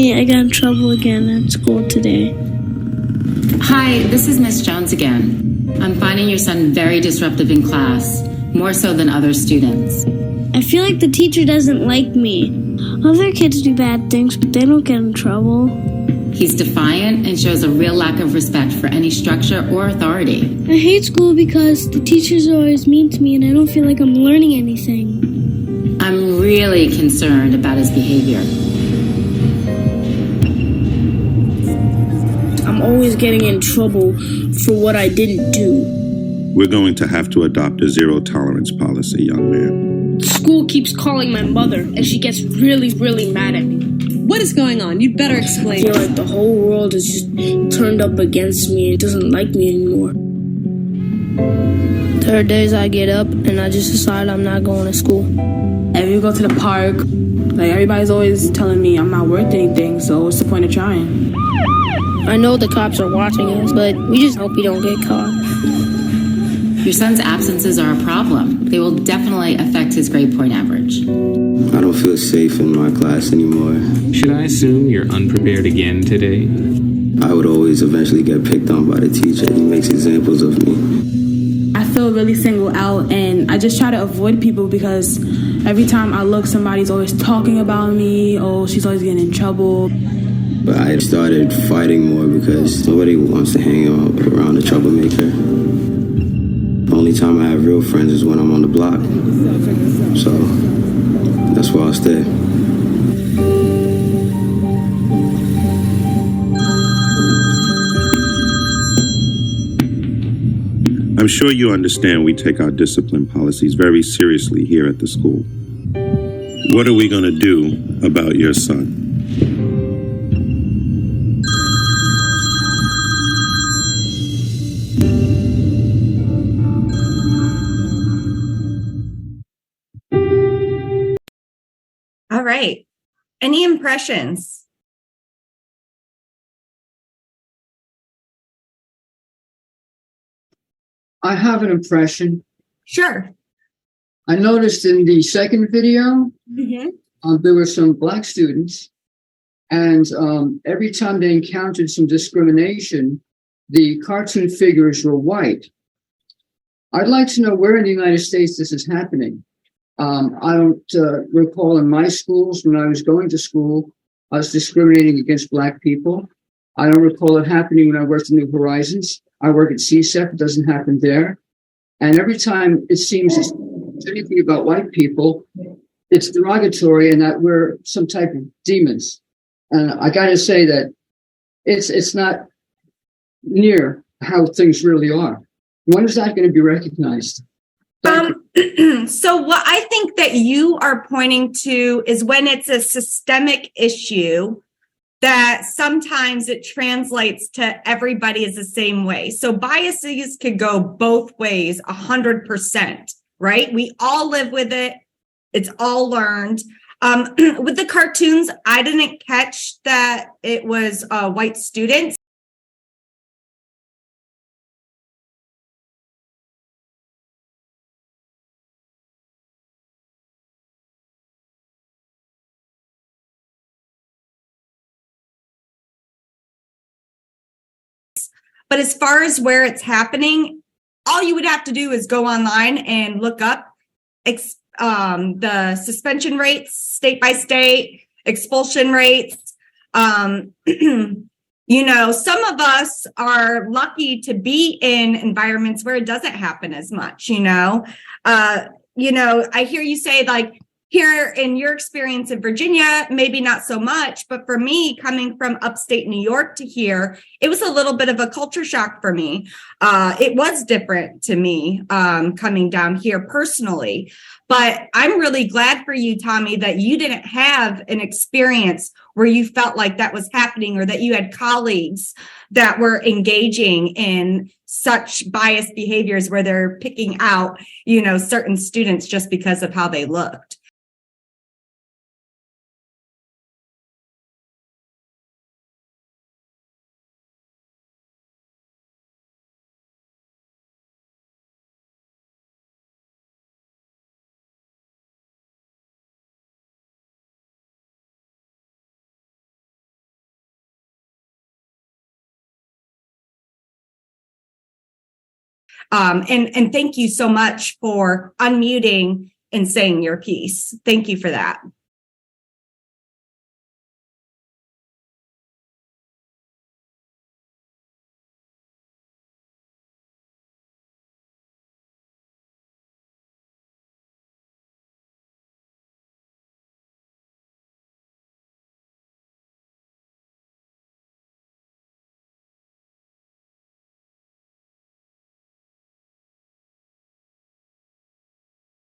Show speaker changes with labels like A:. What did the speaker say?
A: Mommy, I got in trouble again at school today.
B: Hi, this is Miss Jones again. I'm finding your son very disruptive in class, more so than other students.
A: I feel like the teacher doesn't like me. Other kids do bad things, but they don't get in trouble.
B: He's defiant and shows a real lack of respect for any structure or authority.
A: I hate school because the teachers are always mean to me and I don't feel like I'm learning anything.
B: I'm really concerned about his behavior.
A: I'm always getting in trouble for what I didn't do.
C: We're going to have to adopt a zero-tolerance policy, young man.
A: School keeps calling my mother, and she gets really, really mad at me.
D: What is going on? You'd better explain.
A: I feel like the whole world is just turned up against me. It doesn't like me anymore. There are days I get up and I just decide I'm not going to school.
E: And we go to the park. Like, everybody's always telling me I'm not worth anything, so what's the point of trying?
A: I know the cops are watching us, but we just hope we don't get caught.
B: Your son's absences are a problem. They will definitely affect his grade point average.
F: I don't feel safe in my class anymore.
G: Should I assume you're unprepared again today?
F: I would always eventually get picked on by the teacher. He makes examples of me.
E: I feel really singled out, and I just try to avoid people because every time I look, somebody's always talking about me. Oh, she's always getting in trouble.
F: But I started fighting more because nobody wants to hang out around a troublemaker. The only time I have real friends is when I'm on the block. So that's where I'll stay.
C: I'm sure you understand we take our discipline policies very seriously here at the school. What are we going to do about your son?
H: All right. Any impressions?
I: I have an impression.
H: Sure.
I: I noticed in the second video, there were some Black students, and every time they encountered some discrimination, the cartoon figures were white. I'd like to know where in the United States this is happening. I don't recall in my schools when I was going to school, I was discriminating against Black people. I don't recall it happening when I worked in New Horizons. I work at CSEP, it doesn't happen there. And every time it seems it's anything about white people, it's derogatory and that we're some type of demons. And I got to say that it's not near how things really are. When is that going to be recognized?
H: So what I think that you are pointing to is when it's a systemic issue that sometimes it translates to everybody is the same way. So biases could go both ways 100%, right? We all live with it. It's all learned. With the cartoons, I didn't catch that it was white students. But as far as where it's happening, all you would have to do is go online and look up the suspension rates, state by state, expulsion rates. You know, some of us are lucky to be in environments where it doesn't happen as much, you know. I hear you say, like, here in your experience in Virginia, maybe not so much, but for me, coming from upstate New York to here, it was a little bit of a culture shock for me. It was different to me coming down here personally, but I'm really glad for you, Tommy, that you didn't have an experience where you felt like that was happening or that you had colleagues that were engaging in such biased behaviors where they're picking out, you know, certain students just because of how they looked. And thank you so much for unmuting and saying your piece. Thank you for that.